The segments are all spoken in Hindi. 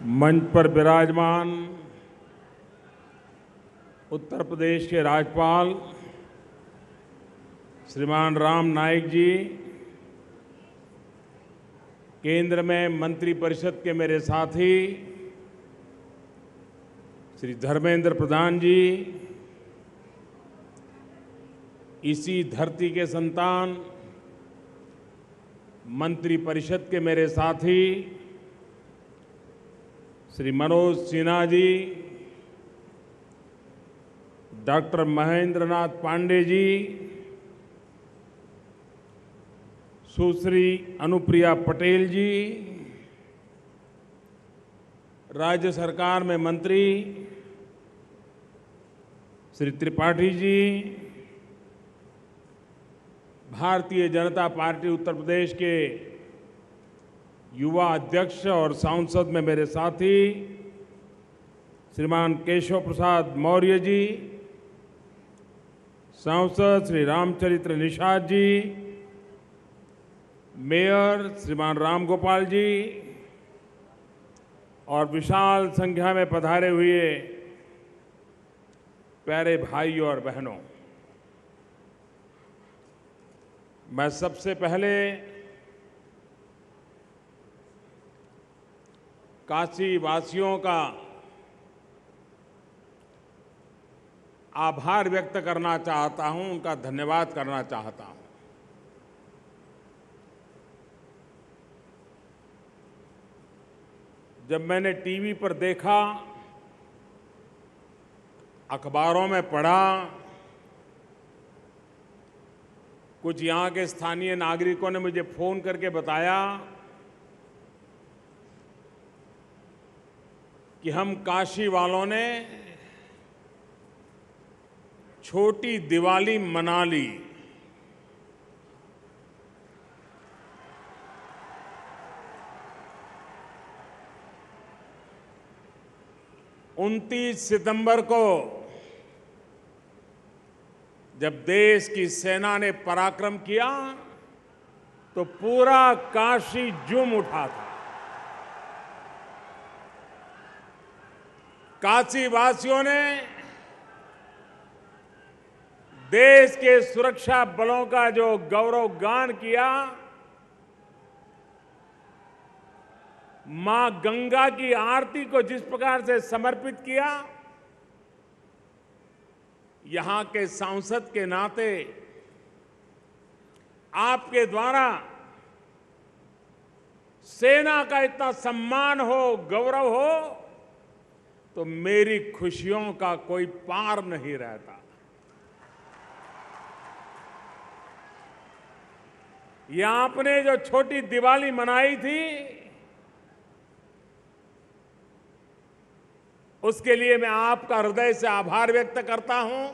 मंच पर विराजमान उत्तर प्रदेश के राज्यपाल श्रीमान राम नाईक जी, केंद्र में मंत्रिपरिषद के मेरे साथी श्री धर्मेंद्र प्रधान जी, इसी धरती के संतान मंत्रिपरिषद के मेरे साथी श्री मनोज सिन्हा जी, डॉक्टर महेंद्र नाथ पांडे जी, सुश्री अनुप्रिया पटेल जी, राज्य सरकार में मंत्री श्री त्रिपाठी जी, भारतीय जनता पार्टी उत्तर प्रदेश के युवा अध्यक्ष और सांसद में मेरे साथी श्रीमान केशव प्रसाद मौर्य जी, सांसद श्री रामचरित्र निषाद जी, मेयर श्रीमान राम गोपाल जी और विशाल संख्या में पधारे हुए प्यारे भाइयों और बहनों, मैं सबसे पहले काशी वासियों का आभार व्यक्त करना चाहता हूं, उनका धन्यवाद करना चाहता हूं। जब मैंने टीवी पर देखा, अखबारों में पढ़ा, कुछ यहाँ के स्थानीय नागरिकों ने मुझे फोन करके बताया कि हम काशी वालों ने छोटी दिवाली मना ली। उनतीस सितंबर को जब देश की सेना ने पराक्रम किया तो पूरा काशी झूम उठा था। काशी वासियों ने देश के सुरक्षा बलों का जो गौरव गान किया, मां गंगा की आरती को जिस प्रकार से समर्पित किया, यहां के सांसद के नाते आपके द्वारा सेना का इतना सम्मान हो, गौरव हो, तो मेरी खुशियों का कोई पार नहीं रहता। ये आपने जो छोटी दिवाली मनाई थी, उसके लिए मैं आपका हृदय से आभार व्यक्त करता हूं।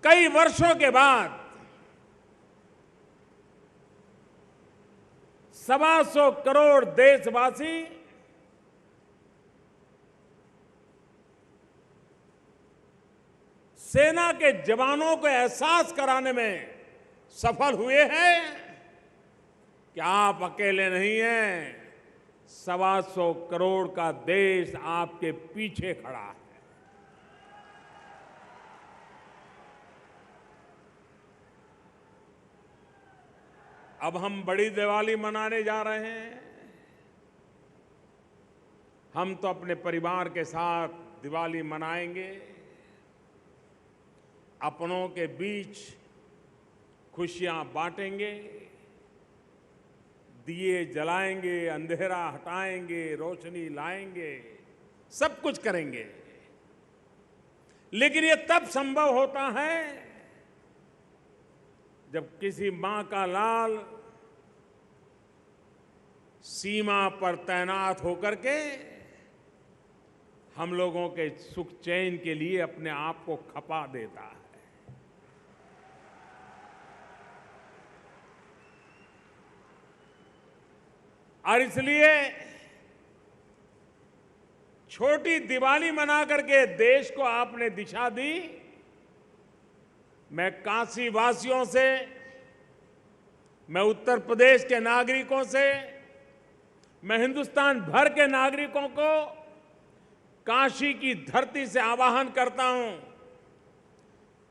कई वर्षों के बाद 125 करोड़ देशवासी सेना के जवानों को एहसास कराने में सफल हुए हैं कि आप अकेले नहीं हैं। 125 करोड़ का देश आपके पीछे खड़ा है। अब हम बड़ी दिवाली मनाने जा रहे हैं। हम तो अपने परिवार के साथ दिवाली मनाएंगे, अपनों के बीच खुशियां बांटेंगे, दिए जलाएंगे, अंधेरा हटाएंगे, रोशनी लाएंगे, सब कुछ करेंगे। लेकिन ये तब संभव होता है जब किसी मां का लाल सीमा पर तैनात होकर के हम लोगों के सुख चैन के लिए अपने आप को खपा देता है। और इसलिए छोटी दिवाली मना करके देश को आपने दिशा दी। मैं काशी वासियों से, मैं उत्तर प्रदेश के नागरिकों से मैं हिंदुस्तान भर के नागरिकों को काशी की धरती से आह्वान करता हूं,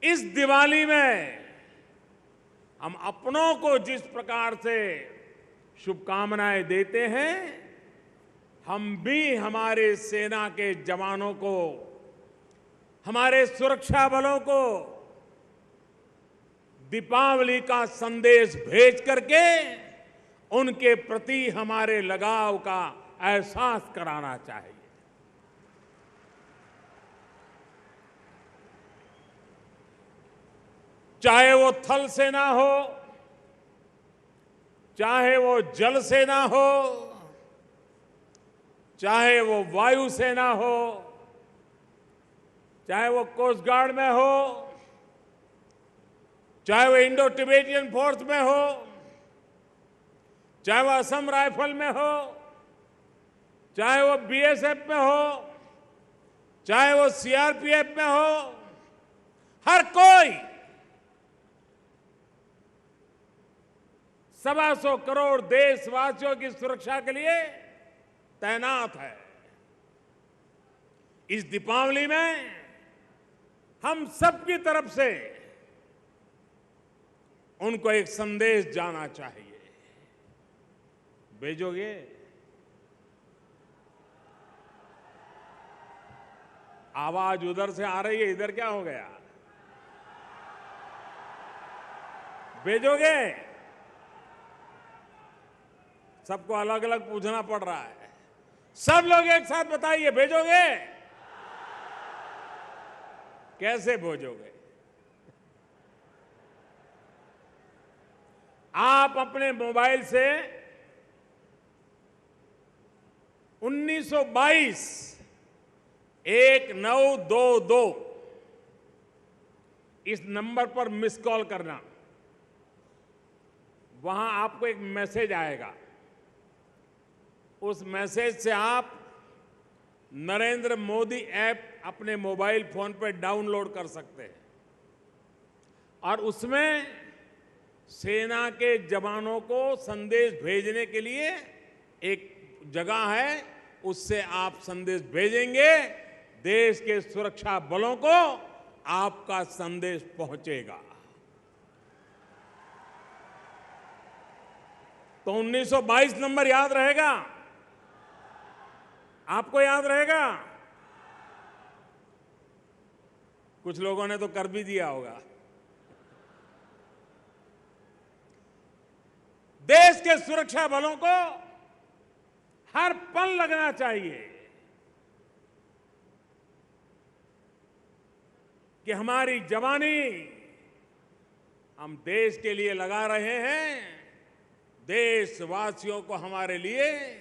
इस दिवाली में हम अपनों को जिस प्रकार से शुभकामनाएं देते हैं, हम भी हमारे सेना के जवानों को, हमारे सुरक्षा बलों को दीपावली का संदेश भेज करके उनके प्रति हमारे लगाव का एहसास कराना चाहिए। चाहे वो थल सेना हो, चाहे वो जल सेना हो, चाहे वो वायु सेना हो, चाहे वो कोस्ट गार्ड में हो, चाहे वो इंडो टिबेटियन फोर्स में हो, चाहे वो असम राइफल में हो, चाहे वो बीएसएफ में हो, चाहे वो सीआरपीएफ में हो, हर कोई 125 करोड़ देशवासियों की सुरक्षा के लिए तैनात है। इस दीपावली में हम सबकी तरफ से उनको एक संदेश जाना चाहिए। भेजोगे? आवाज उधर से आ रही है, इधर क्या हो गया? भेजोगे? सबको अलग अलग पूछना पड़ रहा है। सब लोग एक साथ बताइए, भेजोगे? कैसे भेजोगे? आप अपने मोबाइल से 1922-1922 इस नंबर पर मिस कॉल करना। वहां आपको एक मैसेज आएगा। उस मैसेज से आप नरेंद्र मोदी ऐप अपने मोबाइल फोन पर डाउनलोड कर सकते हैं और उसमें सेना के जवानों को संदेश भेजने के लिए एक जगह है, उससे आप संदेश भेजेंगे, देश के सुरक्षा बलों को आपका संदेश पहुंचेगा। तो 1922 नंबर याद रहेगा? आपको याद रहेगा? कुछ लोगों ने तो कर भी दिया होगा। देश के सुरक्षा बलों को हर पल लगना चाहिए कि हमारी जवानी हम देश के लिए लगा रहे हैं। देशवासियों को हमारे लिए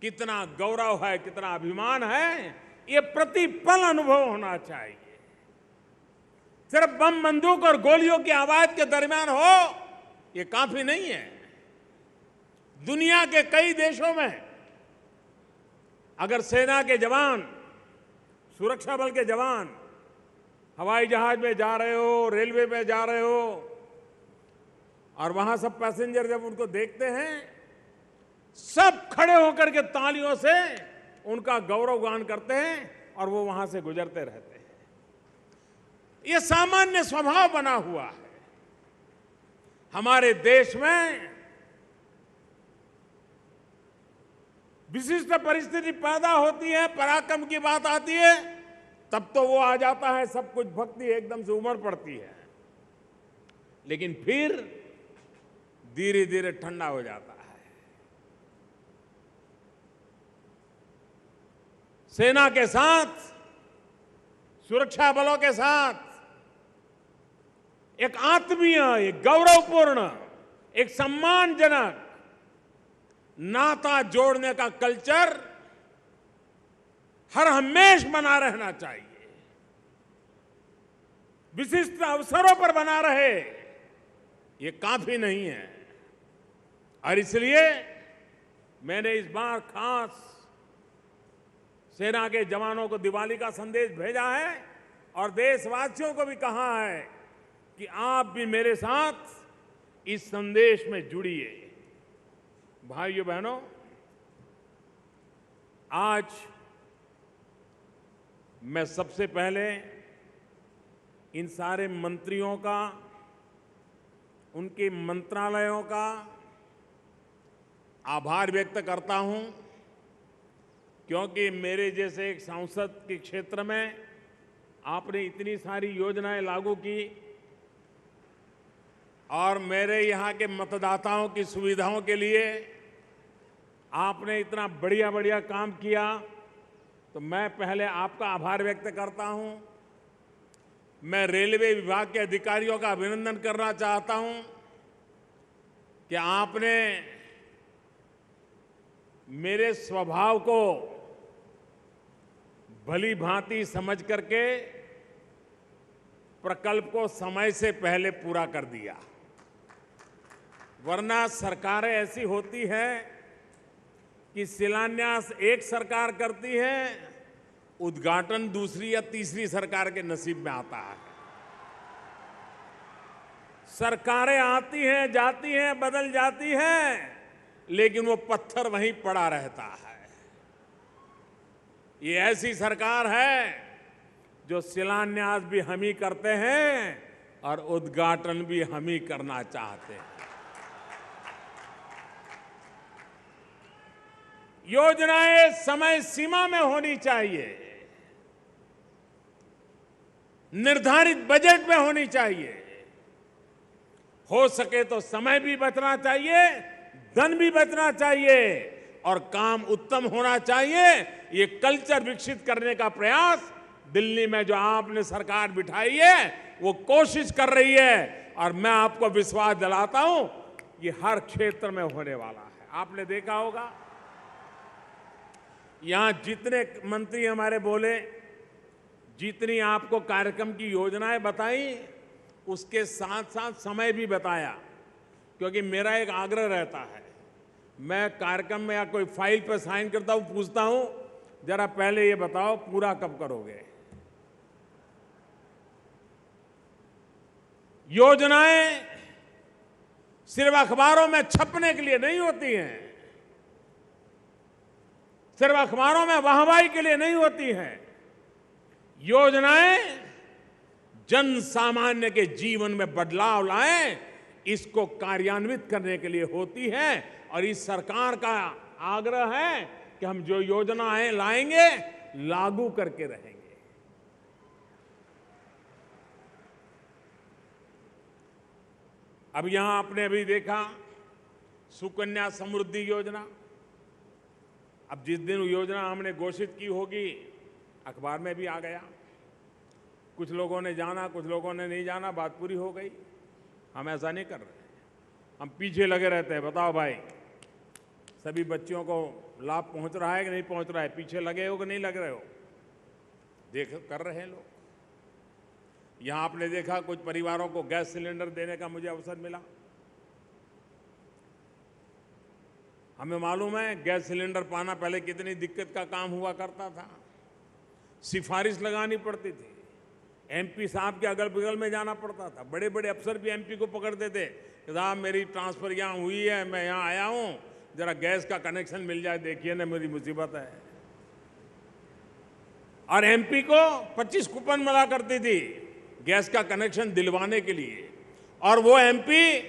कितना गौरव है, कितना अभिमान है, ये प्रतिपल अनुभव होना चाहिए। सिर्फ बम, बंदूक और गोलियों की आवाज के दरमियान हो, ये काफी नहीं है। दुनिया के कई देशों में अगर सेना के जवान, सुरक्षा बल के जवान हवाई जहाज में जा रहे हो, रेलवे में जा रहे हो और वहां सब पैसेंजर जब उनको देखते हैं, सब खड़े होकर के तालियों से उनका गौरवगान करते हैं और वो वहां से गुजरते रहते हैं। ये सामान्य स्वभाव बना हुआ है। हमारे देश में विशिष्ट परिस्थिति पैदा होती है, पराक्रम की बात आती है, तब तो वो आ जाता है, सब कुछ भक्ति एकदम से उमड़ पड़ती है, लेकिन फिर धीरे धीरे ठंडा हो जाता है। सेना के साथ, सुरक्षा बलों के साथ एक आत्मीय, एक गौरवपूर्ण, एक सम्मानजनक नाता जोड़ने का कल्चर हर हमेश बना रहना चाहिए। विशिष्ट अवसरों पर बना रहे, ये काफी नहीं है। और इसलिए मैंने इस बार खास सेना के जवानों को दिवाली का संदेश भेजा है और देशवासियों को भी कहा है कि आप भी मेरे साथ इस संदेश में जुड़िए। भाइयों बहनों, आज मैं सबसे पहले इन सारे मंत्रियों का, उनके मंत्रालयों का आभार व्यक्त करता हूं, क्योंकि मेरे जैसे एक सांसद के क्षेत्र में आपने इतनी सारी योजनाएं लागू की और मेरे यहाँ के मतदाताओं की सुविधाओं के लिए आपने इतना बढ़िया बढ़िया काम किया, तो मैं पहले आपका आभार व्यक्त करता हूं। मैं रेलवे विभाग के अधिकारियों का अभिनंदन करना चाहता हूं कि आपने मेरे स्वभाव को भली भांति समझ करके प्रकल्प को समय से पहले पूरा कर दिया। वरना सरकारें ऐसी होती है कि शिलान्यास एक सरकार करती है, उद्घाटन दूसरी या तीसरी सरकार के नसीब में आता है। सरकारें आती हैं, जाती हैं, बदल जाती हैं, लेकिन वो पत्थर वहीं पड़ा रहता है। ये ऐसी सरकार है जो शिलान्यास भी हम ही करते हैं और उद्घाटन भी हम ही करना चाहते हैं। योजनाएं समय सीमा में होनी चाहिए, निर्धारित बजट में होनी चाहिए। हो सके तो समय भी बचना चाहिए, धन भी बचना चाहिए और काम उत्तम होना चाहिए। ये कल्चर विकसित करने का प्रयास दिल्ली में जो आपने सरकार बिठाई है वो कोशिश कर रही है, और मैं आपको विश्वास दिलाता हूं कि हर क्षेत्र में होने वाला है। आपने देखा होगा यहां जितने मंत्री हमारे बोले, जितनी आपको कार्यक्रम की योजनाएं बताई, उसके साथ साथ समय भी बताया, क्योंकि मेरा एक आग्रह रहता है, मैं कार्यक्रम में या कोई फाइल पर साइन करता हूं, पूछता हूं जरा पहले ये बताओ पूरा कब करोगे। योजनाएं सिर्फ अखबारों में छपने के लिए नहीं होती हैं, सिर्फ अखबारों में वाहवाही के लिए नहीं होती हैं। योजनाएं जन सामान्य के जीवन में बदलाव लाएं, इसको कार्यान्वित करने के लिए होती है। और इस सरकार का आग्रह है कि हम जो योजनाएं लाएंगे लागू करके रहेंगे। अब यहां आपने अभी देखा सुकन्या समृद्धि योजना। अब जिस दिन योजना हमने घोषित की होगी अखबार में भी आ गया। कुछ लोगों ने जाना, कुछ लोगों ने नहीं जाना, बात पूरी हो गई। हम ऐसा नहीं कर रहे, हम पीछे लगे रहते हैं। बताओ भाई, सभी बच्चियों को लाभ पहुंच रहा है कि नहीं पहुंच रहा है? पीछे लगे हो कि नहीं लग रहे हो? देख कर रहे हैं लोग। यहां आपने देखा कुछ परिवारों को गैस सिलेंडर देने का मुझे अवसर मिला। हमें मालूम है गैस सिलेंडर पाना पहले कितनी दिक्कत का काम हुआ करता था। सिफारिश लगानी पड़ती थी, एमपी साहब के अगल बगल में जाना पड़ता था। बड़े बड़े अफसर भी एमपी को पकड़ते थे कि साहब मेरी ट्रांसफर यहाँ हुई है, मैं यहाँ आया हूँ, जरा गैस का कनेक्शन मिल जाए, देखिए ना मेरी मुसीबत है। और एमपी को 25 कूपन मिला करती थी गैस का कनेक्शन दिलवाने के लिए, और वो एमपी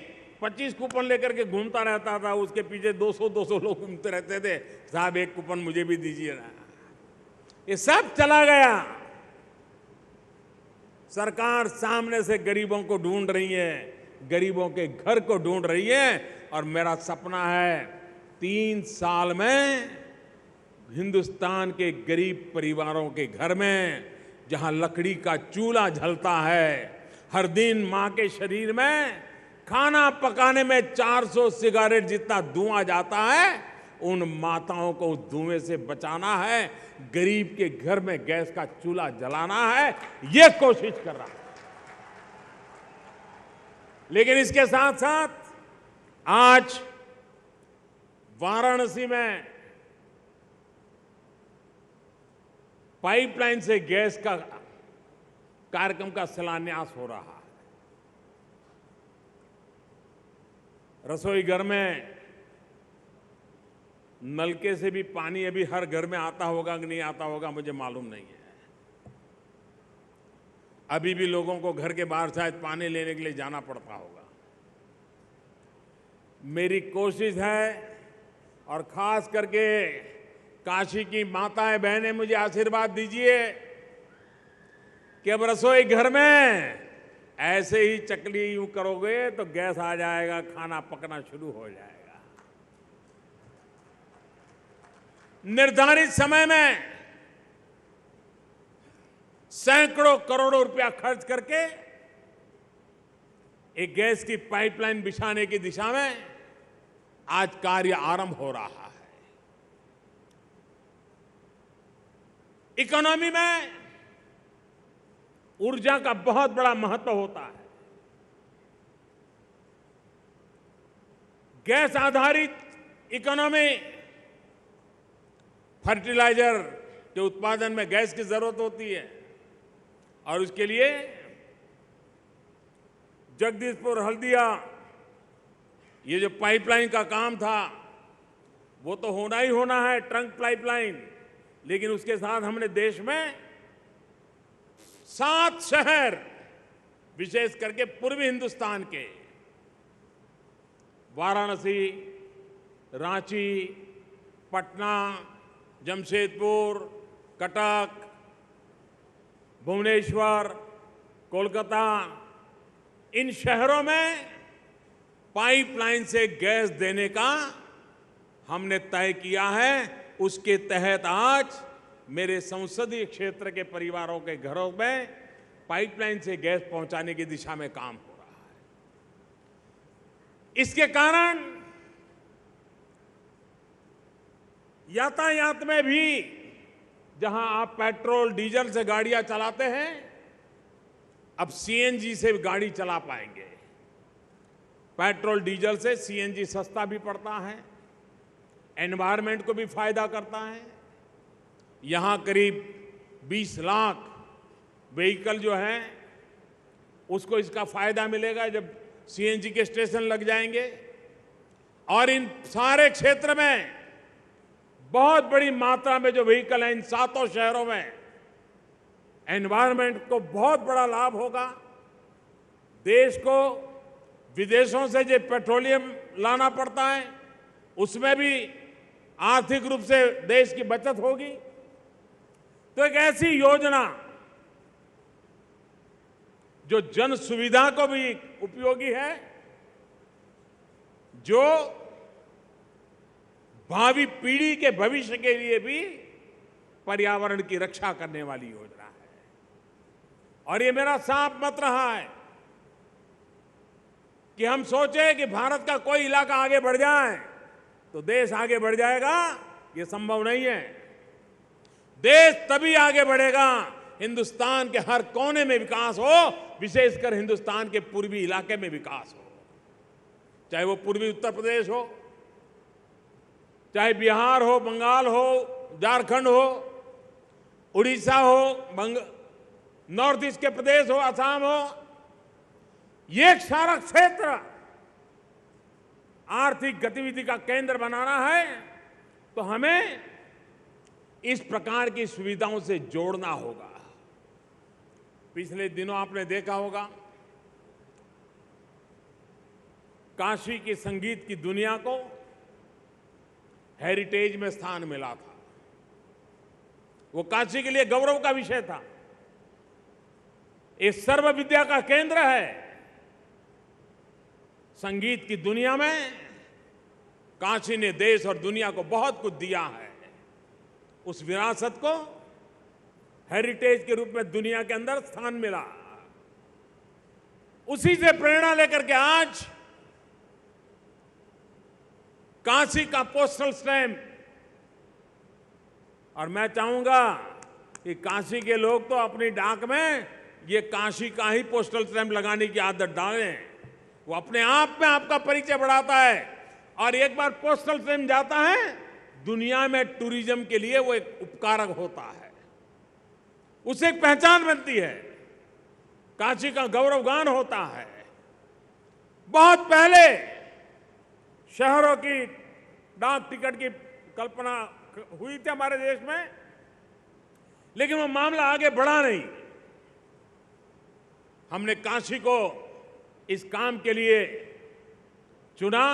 25 कूपन लेकर के घूमता रहता था। उसके पीछे 200 लोग घूमते रहते थे, साहब एक कूपन मुझे भी दीजिए ना। ये सब चला गया। सरकार सामने से गरीबों को ढूंढ रही है, गरीबों के घर को ढूंढ रही है। और मेरा सपना है 3 साल में हिंदुस्तान के गरीब परिवारों के घर में, जहां लकड़ी का चूल्हा जलता है, हर दिन मां के शरीर में खाना पकाने में 400 सिगारेट जितना धुआं जाता है, उन माताओं को उस धुएं से बचाना है। गरीब के घर में गैस का चूल्हा जलाना है, ये कोशिश कर रहा है। लेकिन इसके साथ साथ आज वाराणसी में पाइपलाइन से गैस का कार्यक्रम का शिलान्यास हो रहा है। रसोई घर में नलके से भी पानी अभी हर घर में आता होगा कि नहीं आता होगा मुझे मालूम नहीं है। अभी भी लोगों को घर के बाहर शायद पानी लेने के लिए जाना पड़ता होगा। मेरी कोशिश है और खास करके काशी की माताएं बहनें मुझे आशीर्वाद दीजिए कि अब रसोई घर में ऐसे ही चकली यूं करोगे तो गैस आ जाएगा, खाना पकना शुरू हो जाएगा। निर्धारित समय में सैकड़ों करोड़ों रुपया खर्च करके एक गैस की पाइपलाइन बिछाने की दिशा में आज कार्य आरंभ हो रहा है। इकोनॉमी में ऊर्जा का बहुत बड़ा महत्व होता है। गैस आधारित इकोनॉमी, फर्टिलाइजर के उत्पादन में गैस की जरूरत होती है और उसके लिए जगदीशपुर हल्दिया ये जो पाइपलाइन का काम था वो तो होना ही होना है, ट्रंक पाइपलाइन। लेकिन उसके साथ हमने देश में 7 शहर, विशेष करके पूर्वी हिंदुस्तान के वाराणसी, रांची, पटना, जमशेदपुर, कटक, भुवनेश्वर, कोलकाता, इन शहरों में पाइपलाइन से गैस देने का हमने तय किया है। उसके तहत आज मेरे संसदीय क्षेत्र के परिवारों के घरों में पाइपलाइन से गैस पहुंचाने की दिशा में काम हो रहा है। इसके कारण यातायात में भी जहां आप पेट्रोल डीजल से गाड़ियां चलाते हैं, अब सीएनजी से गाड़ी चला पाएंगे। पेट्रोल डीजल से सीएनजी सस्ता भी पड़ता है, एनवायरनमेंट को भी फायदा करता है। यहां करीब 20 लाख व्हीकल जो है उसको इसका फायदा मिलेगा जब सीएनजी के स्टेशन लग जाएंगे। और इन सारे क्षेत्र में बहुत बड़ी मात्रा में जो व्हीकल हैं इन 7 शहरों में, एनवायरनमेंट को बहुत बड़ा लाभ होगा। देश को विदेशों से जो पेट्रोलियम लाना पड़ता है उसमें भी आर्थिक रूप से देश की बचत होगी। तो एक ऐसी योजना जो जन सुविधा को भी उपयोगी है, जो भावी पीढ़ी के भविष्य के लिए भी पर्यावरण की रक्षा करने वाली योजना है। और ये मेरा साफ मत रहा है कि हम सोचें कि भारत का कोई इलाका आगे बढ़ जाए तो देश आगे बढ़ जाएगा, ये संभव नहीं है। देश तभी आगे बढ़ेगा हिंदुस्तान के हर कोने में विकास हो, विशेषकर हिंदुस्तान के पूर्वी इलाके में विकास हो। चाहे वो पूर्वी उत्तर प्रदेश हो, चाहे बिहार हो, बंगाल हो, झारखंड हो, उड़ीसा हो, नॉर्थ ईस्ट के प्रदेश हो, असम हो, ये सारा क्षेत्र आर्थिक गतिविधि का केंद्र बनाना है तो हमें इस प्रकार की सुविधाओं से जोड़ना होगा। पिछले दिनों आपने देखा होगा काशी की संगीत की दुनिया को हेरिटेज में स्थान मिला था। वो काशी के लिए गौरव का विषय था। ये सर्व विद्या का केंद्र है। संगीत की दुनिया में काशी ने देश और दुनिया को बहुत कुछ दिया है। उस विरासत को हेरिटेज के रूप में दुनिया के अंदर स्थान मिला। उसी से प्रेरणा लेकर के आज काशी का पोस्टल स्टैंप, और मैं चाहूंगा कि काशी के लोग तो अपनी डाक में ये काशी का ही पोस्टल स्टैंप लगाने की आदत डालें। वो अपने आप में आपका परिचय बढ़ाता है और एक बार पोस्टल स्टैंप जाता है दुनिया में टूरिज्म के लिए वो एक उपकारक होता है, उसे एक पहचान बनती है, काशी का गौरवगान होता है। बहुत पहले शहरों की डाक टिकट की कल्पना हुई थी हमारे देश में, लेकिन वो मामला आगे बढ़ा नहीं। हमने काशी को इस काम के लिए चुना,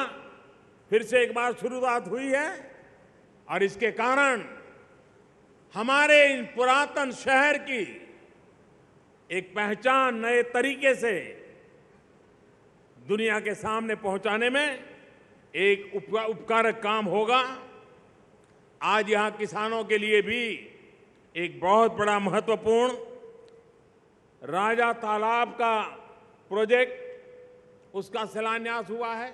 फिर से एक बार शुरुआत हुई है और इसके कारण हमारे इन पुरातन शहर की एक पहचान नए तरीके से दुनिया के सामने पहुंचाने में एक उपकारक काम होगा। आज यहां किसानों के लिए भी एक बहुत बड़ा महत्वपूर्ण राजा तालाब का प्रोजेक्ट, उसका शिलान्यास हुआ है।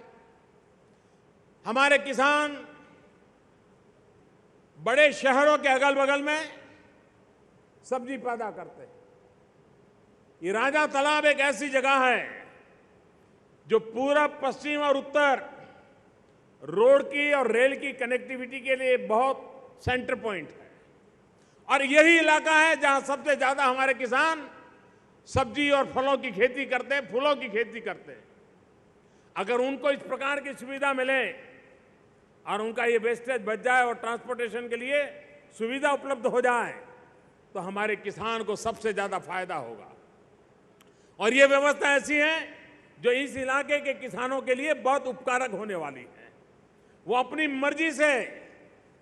हमारे किसान बड़े शहरों के अगल बगल में सब्जी पैदा करते हैं। ये राजा तालाब एक ऐसी जगह है जो पूरब, पश्चिम और उत्तर रोड की और रेल की कनेक्टिविटी के लिए बहुत सेंटर पॉइंट है, और यही इलाका है जहां सबसे ज्यादा हमारे किसान सब्जी और फलों की खेती करते हैं, फूलों की खेती करते हैं। अगर उनको इस प्रकार की सुविधा मिले और उनका ये वेस्टेज बच जाए और ट्रांसपोर्टेशन के लिए सुविधा उपलब्ध हो जाए, तो हमारे किसान को सबसे ज्यादा फायदा होगा। और ये व्यवस्था ऐसी है जो इस इलाके के किसानों के लिए बहुत उपकारक होने वाली है। वो अपनी मर्जी से,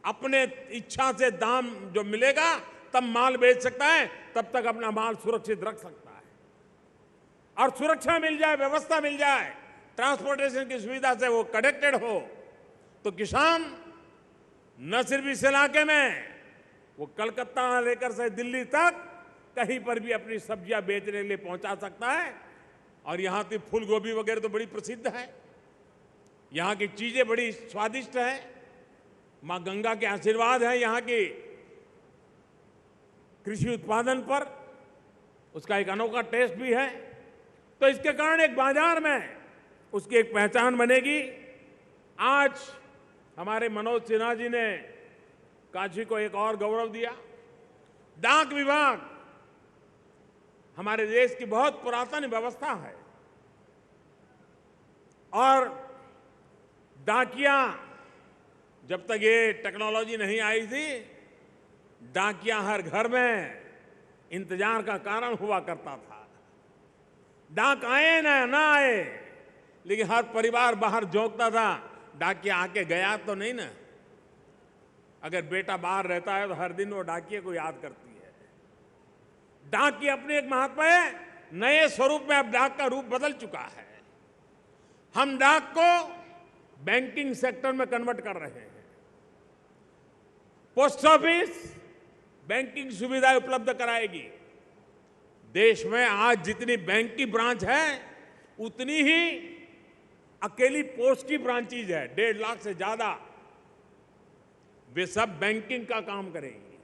अपने इच्छा से दाम जो मिलेगा तब माल बेच सकता है, तब तक अपना माल सुरक्षित रख सकता है। और सुरक्षा मिल जाए, व्यवस्था मिल जाए, ट्रांसपोर्टेशन की सुविधा से वो कनेक्टेड हो, तो किसान न सिर्फ इस इलाके में, वो कलकत्ता लेकर से दिल्ली तक कहीं पर भी अपनी सब्जियां बेचने के लिए पहुंचा सकता है। और यहां की फूल गोभी वगैरह तो बड़ी प्रसिद्ध है, यहां की चीजें बड़ी स्वादिष्ट है, मां गंगा के आशीर्वाद है यहां की कृषि उत्पादन पर, उसका एक अनोखा टेस्ट भी है। तो इसके कारण एक बाजार में उसकी एक पहचान बनेगी। आज हमारे मनोज सिन्हा जी ने काशी को एक और गौरव दिया। डाक विभाग हमारे देश की बहुत पुरातन व्यवस्था है, और डाकिया, जब तक ये टेक्नोलॉजी नहीं आई थी, डाकिया हर घर में इंतजार का कारण हुआ करता था। डाक आए ना आए, लेकिन हर परिवार बाहर झोंकता था, डाकिया आके गया तो नहीं ना। अगर बेटा बाहर रहता है तो हर दिन वो डाकिये को याद करती है। डाक की अपनी एक महत्व है, नए स्वरूप में अब डाक का रूप बदल चुका है। हम डाक को बैंकिंग सेक्टर में कन्वर्ट कर रहे हैं। पोस्ट ऑफिस बैंकिंग सुविधाएं उपलब्ध कराएगी। देश में आज जितनी बैंक की ब्रांच है, उतनी ही अकेली पोस्ट की ब्रांचेज है, 1.5 लाख से ज्यादा। वे सब बैंकिंग का काम करेंगी।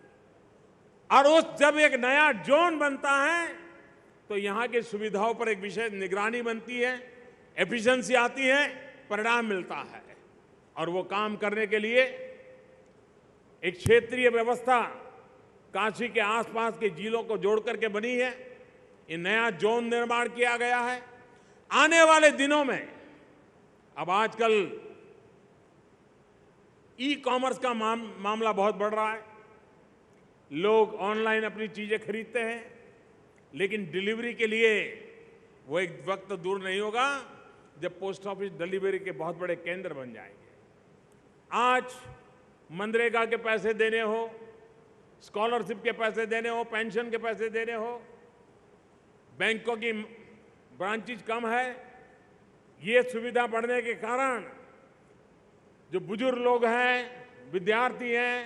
और जब एक नया जोन बनता है, तो यहां की सुविधाओं पर एक विशेष निगरानी बनती है, एफिशिएंसी आती है, परिणाम मिलता है। और वो काम करने के लिए एक क्षेत्रीय व्यवस्था काशी के आसपास के जिलों को जोड़ करके बनी है। ये नया जोन निर्माण किया गया है। आने वाले दिनों में, अब आजकल ई कॉमर्स का मामला बहुत बढ़ रहा है। लोग ऑनलाइन अपनी चीजें खरीदते हैं, लेकिन डिलीवरी के लिए वो एक वक्त दूर नहीं होगा जब पोस्ट ऑफिस डिलीवरी के बहुत बड़े केंद्र बन जाएंगे। आज मनरेगा के पैसे देने हो, स्कॉलरशिप के पैसे देने हो, पेंशन के पैसे देने हो, बैंकों की ब्रांचेज कम है। ये सुविधा बढ़ने के कारण जो बुजुर्ग लोग हैं, विद्यार्थी हैं,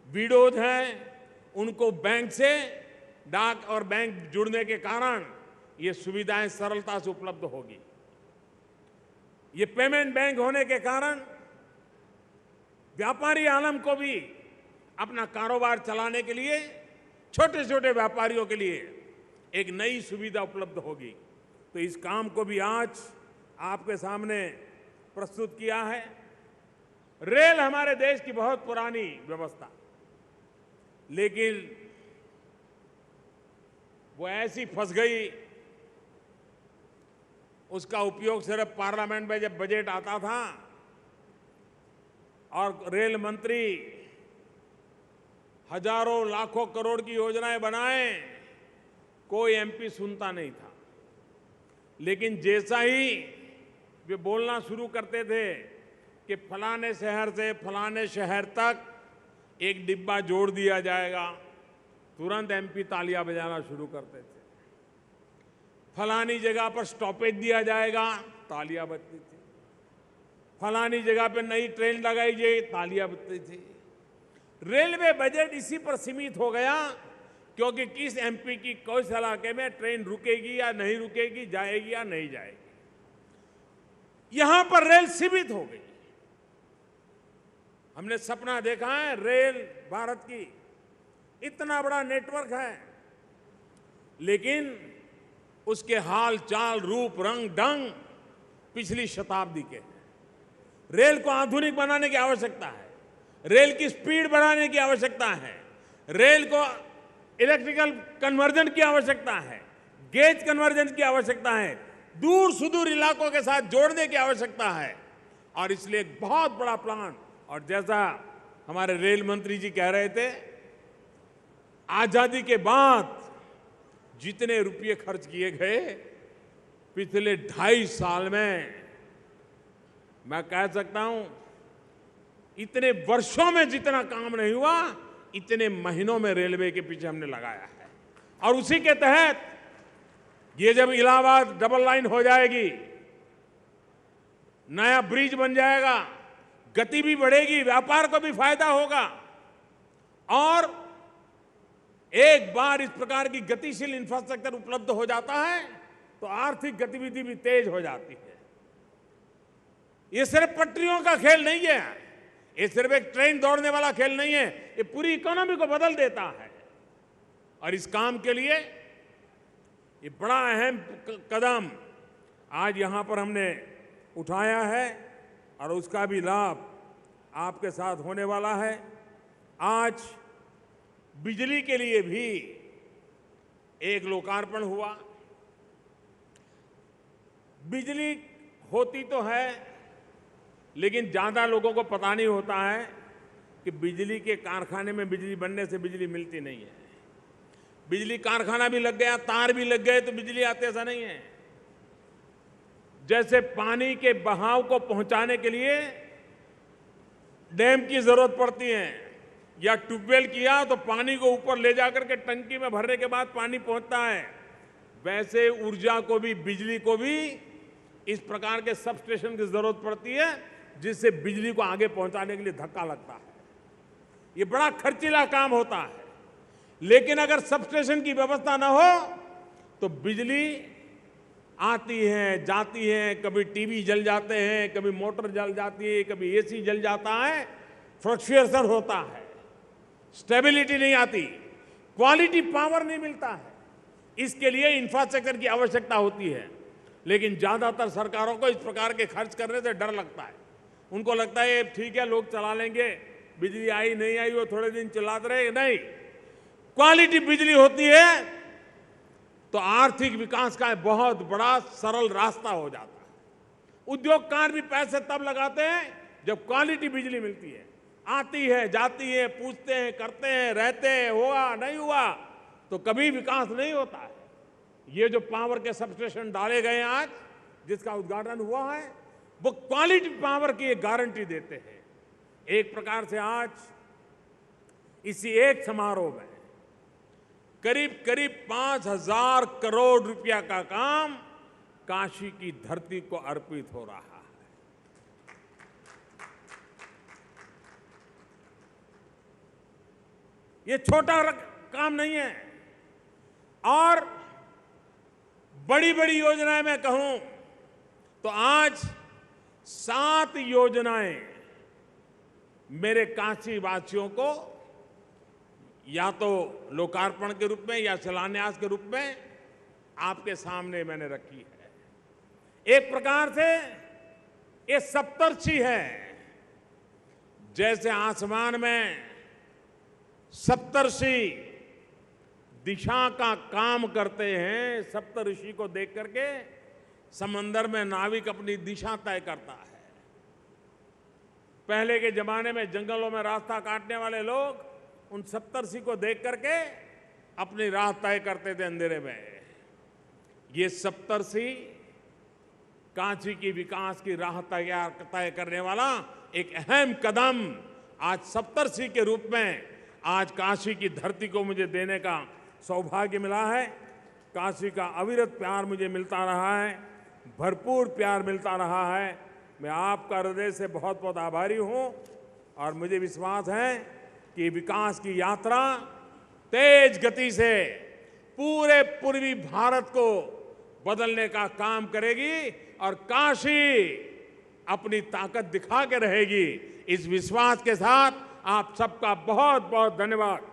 विडोज हैं, उनको बैंक से, डाक और बैंक जुड़ने के कारण ये सुविधाएं सरलता से उपलब्ध होगी। ये पेमेंट बैंक होने के कारण व्यापारी आलम को भी अपना कारोबार चलाने के लिए, छोटे छोटे व्यापारियों के लिए एक नई सुविधा उपलब्ध होगी। तो इस काम को भी आज आपके सामने प्रस्तुत किया है। रेल हमारे देश की बहुत पुरानी व्यवस्था, लेकिन वो ऐसी फंस गई, उसका उपयोग सिर्फ पार्लियामेंट में जब बजट आता था और रेल मंत्री हजारों लाखों करोड़ की योजनाएं बनाए, कोई एमपी सुनता नहीं था। लेकिन जैसा ही वे बोलना शुरू करते थे कि फलाने शहर से फलाने शहर तक एक डिब्बा जोड़ दिया जाएगा, तुरंत एमपी तालियां बजाना शुरू करते थे। फलानी जगह पर स्टॉपेज दिया जाएगा, तालियां बजती थी। फलानी जगह पर नई ट्रेन लगाई जाए, तालियां बजती थी। रेलवे बजट इसी पर सीमित हो गया, क्योंकि किस एमपी की किस इलाके में ट्रेन रुकेगी या नहीं रुकेगी, जाएगी या नहीं जाएगी, यहां पर रेल सीमित हो गई। हमने सपना देखा है रेल भारत की, इतना बड़ा नेटवर्क है, लेकिन उसके हाल चाल, रूप, रंग, ढंग पिछली शताब्दी के हैं। रेल को आधुनिक बनाने की आवश्यकता है, रेल की स्पीड बढ़ाने की आवश्यकता है, रेल को इलेक्ट्रिकल कन्वर्जन की आवश्यकता है, गेज कन्वर्जन की आवश्यकता है, दूर सुदूर इलाकों के साथ जोड़ने की आवश्यकता है। और इसलिए एक बहुत बड़ा प्लान, और जैसा हमारे रेल मंत्री जी कह रहे थे, आजादी के बाद जितने रुपये खर्च किए गए पिछले 2.5 साल में, मैं कह सकता हूं इतने वर्षों में जितना काम नहीं हुआ, इतने महीनों में रेलवे के पीछे हमने लगाया है। और उसी के तहत ये जब इलाहाबाद डबल लाइन हो जाएगी, नया ब्रिज बन जाएगा, गति भी बढ़ेगी, व्यापार को भी फायदा होगा। और एक बार इस प्रकार की गतिशील इंफ्रास्ट्रक्चर उपलब्ध हो जाता है तो आर्थिक गतिविधि भी तेज हो जाती है। ये सिर्फ पटरियों का खेल नहीं है, ये सिर्फ एक ट्रेन दौड़ने वाला खेल नहीं है, ये पूरी इकोनॉमी को बदल देता है। और इस काम के लिए ये बड़ा अहम कदम आज यहां पर हमने उठाया है और उसका भी लाभ आपके साथ होने वाला है। आज बिजली के लिए भी एक लोकार्पण हुआ। बिजली होती तो है, लेकिन ज्यादा लोगों को पता नहीं होता है कि बिजली के कारखाने में बिजली बनने से बिजली मिलती नहीं है। बिजली कारखाना भी लग गया, तार भी लग गए तो बिजली आती, ऐसा नहीं है। जैसे पानी के बहाव को पहुंचाने के लिए डैम की जरूरत पड़ती है या ट्यूबवेल किया तो पानी को ऊपर ले जाकर के टंकी में भरने के बाद पानी पहुंचता है, वैसे ऊर्जा को भी, बिजली को भी इस प्रकार के सब स्टेशन की जरूरत पड़ती है, जिससे बिजली को आगे पहुंचाने के लिए धक्का लगता है। ये बड़ा खर्चीला काम होता है, लेकिन अगर सब स्टेशन की व्यवस्था न हो तो बिजली आती है, जाती है, कभी टीवी जल जाते हैं, कभी मोटर जल जाती है, कभी एसी जल जाता है, फ्लक्चुएशन होता है, स्टेबिलिटी नहीं आती, क्वालिटी पावर नहीं मिलता है। इसके लिए इंफ्रास्ट्रक्चर की आवश्यकता होती है। लेकिन ज्यादातर सरकारों को इस प्रकार के खर्च करने से डर लगता है। उनको लगता है ठीक है, लोग चला लेंगे, बिजली आई नहीं आई वो थोड़े दिन चलाते रहे। नहीं, क्वालिटी बिजली होती है तो आर्थिक विकास का बहुत बड़ा सरल रास्ता हो जाता है। उद्योगकार भी पैसे तब लगाते हैं जब क्वालिटी बिजली मिलती है, आती है, जाती है, पूछते हैं, करते हैं, रहते हैं, हुआ नहीं हुआ तो कभी विकास नहीं होता है। ये जो पावर के सबस्टेशन डाले गए आज, जिसका उद्घाटन हुआ है, वो क्वालिटी पावर की एक गारंटी देते हैं। एक प्रकार से आज इसी एक समारोह में करीब करीब 5,000 करोड़ रुपया का काम काशी की धरती को अर्पित हो रहा है। ये छोटा काम नहीं है। और बड़ी बड़ी योजनाएं मैं कहूं तो आज 7 योजनाएं मेरे काशी वासियों को या तो लोकार्पण के रूप में या शिलान्यास के रूप में आपके सामने मैंने रखी है। एक प्रकार से ये सप्तर्षि है। जैसे आसमान में सप्तर्षि दिशा का काम करते हैं, सप्तऋषि को देख करके समंदर में नाविक अपनी दिशा तय करता है। पहले के जमाने में जंगलों में रास्ता काटने वाले लोग उन सप्तर्षि को देख करके अपनी राह तय करते थे अंधेरे में। ये सप्तर्षि काशी की विकास की राह तय करने वाला एक अहम कदम आज सप्तर्षि के रूप में आज काशी की धरती को मुझे देने का सौभाग्य मिला है। काशी का अविरत प्यार मुझे मिलता रहा है, भरपूर प्यार मिलता रहा है। मैं आपका हृदय से बहुत बहुत आभारी हूं और मुझे विश्वास है कि विकास की यात्रा तेज गति से पूरे पूर्वी भारत को बदलने का काम करेगी और काशी अपनी ताकत दिखा के रहेगी। इस विश्वास के साथ आप सबका बहुत बहुत धन्यवाद।